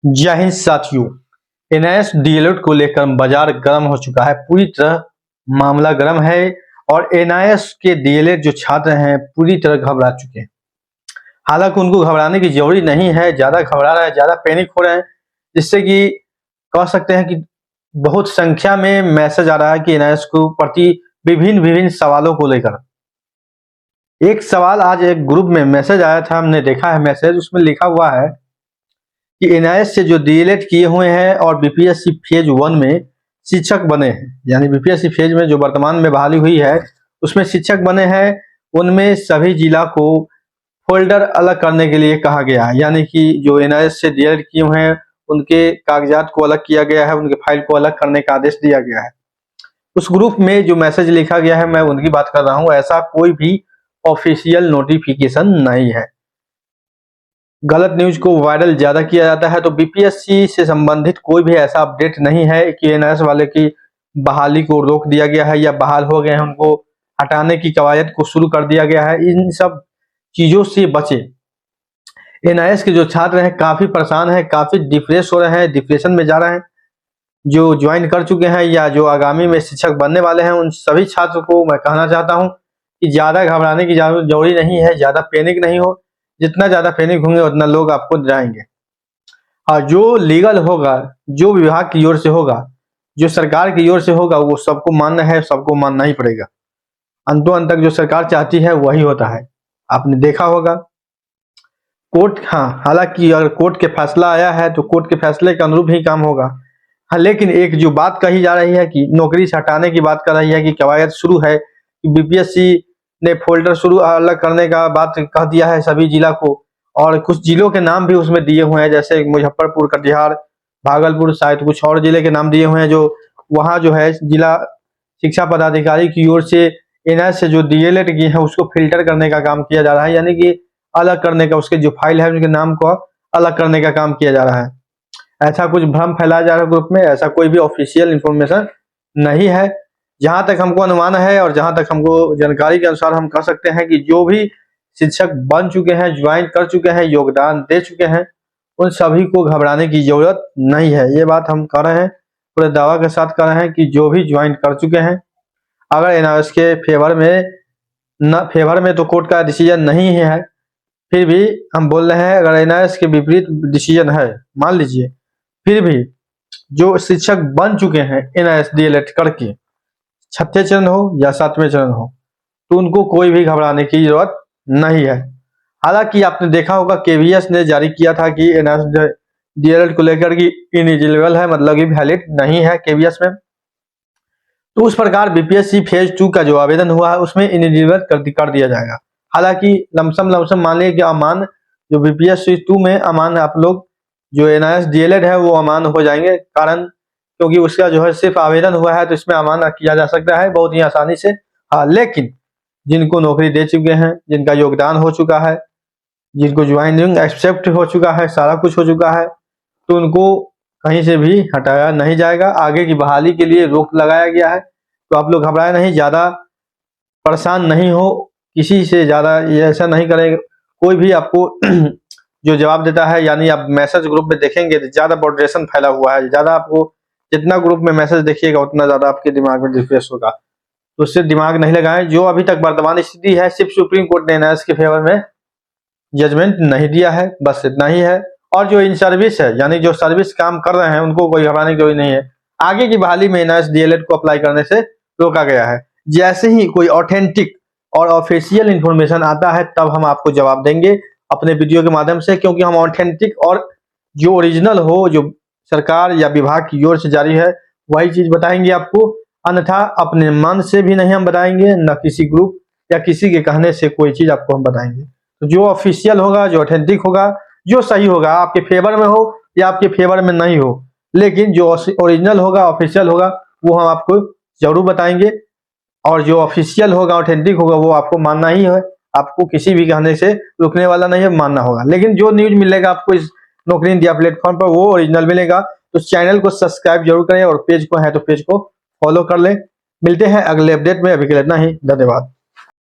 जय हिंद साथियों। NIS DElEd को लेकर बाजार गर्म हो चुका है, पूरी तरह मामला गर्म है और एनआईएस के डीएलएड जो छात्र हैं पूरी तरह घबरा चुके हैं। हालांकि उनको घबराने की जरूरी नहीं है, ज्यादा घबरा रहे हैं, ज्यादा पैनिक हो रहे हैं, जिससे कि कह सकते हैं कि बहुत संख्या में मैसेज आ रहा है कि एनआईएस को प्रति विभिन्न सवालों को लेकर। एक सवाल आज एक ग्रुप में मैसेज आया था, हमने देखा है मैसेज, उसमें लिखा हुआ है कि एनआईएस से जो डीएलएड किए हुए हैं और बीपीएससी फेज 1 में शिक्षक बने हैं, यानी बीपीएससी फेज में जो वर्तमान में बहाली हुई है उसमें शिक्षक बने हैं, उनमें सभी जिला को फोल्डर अलग करने के लिए कहा गया है। यानी कि जो एनआईएस से डीएलएड किए हुए हैं उनके कागजात को अलग किया गया है, उनके फाइल को अलग करने का आदेश दिया गया है। उस ग्रुप में जो मैसेज लिखा गया है मैं उनकी बात कर रहा हूँ। ऐसा कोई भी ऑफिशियल नोटिफिकेशन नहीं है। गलत न्यूज को वायरल ज्यादा किया जाता है, तो बीपीएससी से संबंधित कोई भी ऐसा अपडेट नहीं है कि एनआईएस वाले की बहाली को रोक दिया गया है या बहाल हो गए हैं, उनको हटाने की कवायद को शुरू कर दिया गया है। इन सब चीजों से बचे। एनआईएस के जो छात्र हैं काफी परेशान हैं, काफी डिप्रेस हो रहे हैं, डिप्रेशन में जा रहे हैं। जो ज्वाइन कर चुके हैं या जो आगामी में शिक्षक बनने वाले हैं उन सभी छात्र को मैं कहना चाहता हूं कि ज्यादा घबराने की जरूरी नहीं है, ज्यादा पैनिक नहीं हो। जितना ज्यादा पैनिक होंगे उतना लोग आपको डराएंगे। और जो लीगल होगा, जो विभाग की ओर से होगा, जो सरकार की ओर से होगा, वो सबको मानना है, सबको मानना ही पड़ेगा। अंतों अंत तक जो सरकार चाहती है वही होता है। आपने देखा होगा कोर्ट, हालांकि अगर कोर्ट के फैसला आया है तो कोर्ट के फैसले के अनुरूप ही काम होगा। लेकिन एक जो बात कही जा रही है कि नौकरी से हटाने की बात कर रही है कि कवायद शुरू है, कि बीपीएससी ने फोल्डर शुरू अलग करने का बात कह दिया है सभी जिला को, और कुछ जिलों के नाम भी उसमें दिए हुए हैं, जैसे मुजफ्फरपुर, कटिहार, भागलपुर, शायद कुछ और जिले के नाम दिए हुए हैं। जो वहाँ जो है जिला शिक्षा पदाधिकारी की ओर से एनआईएस से जो डीएलएड किए हैं उसको फिल्टर करने का काम किया जा रहा है, यानी कि अलग करने का, उसके जो फाइल है उनके नाम को अलग करने का काम किया जा रहा है। ऐसा कुछ भ्रम फैलाया जा रहा है ग्रुप में, ऐसा कोई भी ऑफिशियल इंफॉर्मेशन नहीं है। जहां तक हमको अनुमान है और जहां तक हमको जानकारी के अनुसार हम कह सकते हैं कि जो भी शिक्षक बन चुके हैं, ज्वाइन कर चुके हैं, योगदान दे चुके हैं, उन सभी को घबराने की जरूरत नहीं है। ये बात हम कर रहे हैं, पूरे दावा के साथ कर रहे हैं कि जो भी ज्वाइन कर चुके हैं, अगर एनआईएस के फेवर में तो कोर्ट का डिसीजन नहीं है, फिर भी हम बोल रहे हैं अगर एनआईएस के विपरीत डिसीजन है, मान लीजिए, फिर भी जो शिक्षक बन चुके हैं एनआईएस डीएलएड करके, छठे चरण हो या सातवें चरण हो, तो उनको कोई भी घबराने की जरूरत नहीं है। हालांकि आपने देखा होगा केवीएस ने जारी किया था कि एनआईएस डीएलएड को लेकर की इनएलिजिबल है, मतलब कि वैलिड नहीं है केवीएस में। तो उस प्रकार बीपीएससी फेज 2 का जो आवेदन हुआ है उसमें इनएलिजिबल कर दिया जाएगा। हालांकि लमसम मान लीजिए कि अमान जो बीपीएससी 2 में अमान आप लोग जो एनआईएस डीएलएड है वो अमान हो जाएंगे, कारण क्योंकि उसका जो है सिर्फ आवेदन हुआ है तो इसमें अमान किया जा सकता है बहुत ही आसानी से। लेकिन जिनको नौकरी दे चुके हैं, जिनका योगदान हो चुका है, जिनको ज्वाइनिंग एक्सेप्ट हो चुका है, सारा कुछ हो चुका है, तो उनको कहीं से भी हटाया नहीं जाएगा। आगे की बहाली के लिए रोक लगाया गया है, तो आप लोग घबराए नहीं, ज्यादा परेशान नहीं हो, किसी से ज्यादा ये ऐसा नहीं करेंगे। कोई भी आपको जो जवाब देता है, यानी आप मैसेज ग्रुप में देखेंगे तो ज्यादा मॉडरेशन फैला हुआ है, ज्यादा आपको जितना ग्रुप में मैसेज देखिएगा उतना ज्यादा आपके दिमाग में रिफ्रेश होगा, तो उससे दिमाग नहीं लगाएं। जो अभी तक वर्तमान स्थिति है, सिर्फ सुप्रीम कोर्ट ने एनआईएस के फेवर में जजमेंट नहीं दिया है, बस इतना ही है। और जो इन सर्विस है, यानी जो सर्विस काम कर रहे हैं, उनको कोई घबराने की जरूरत नहीं है। आगे की बहाली में एनआईएस डीएलएड को अप्लाई करने से रोका गया है। जैसे ही कोई ऑथेंटिक और ऑफिशियल इंफॉर्मेशन आता है तब हम आपको जवाब देंगे अपने वीडियो के माध्यम से, क्योंकि हम ऑथेंटिक और जो ओरिजिनल हो, जो सरकार या विभाग की ओर से जारी है, वही चीज बताएंगे आपको। अन्यथा अपने मन से भी नहीं हम बताएंगे, न किसी ग्रुप या किसी के कहने से कोई चीज आपको हम बताएंगे। तो जो ऑफिशियल होगा, जो ऑथेंटिक होगा, जो सही होगा, आपके फेवर में हो या आपके फेवर में नहीं हो, लेकिन जो ओरिजिनल होगा, ऑफिशियल होगा, वो हम आपको जरूर बताएंगे। और जो ऑफिशियल होगा, ऑथेंटिक होगा, वो आपको मानना ही है, आपको किसी भी कहने से रुकने वाला नहीं है, मानना होगा। लेकिन जो न्यूज मिलेगा आपको इस नौकरी इंडिया प्लेटफॉर्म पर वो ओरिजिनल मिलेगा। तो चैनल को सब्सक्राइब जरूर करें और पेज को है तो पेज को फॉलो कर लें। मिलते हैं अगले अपडेट में, अभी के लिए इतना ही, धन्यवाद।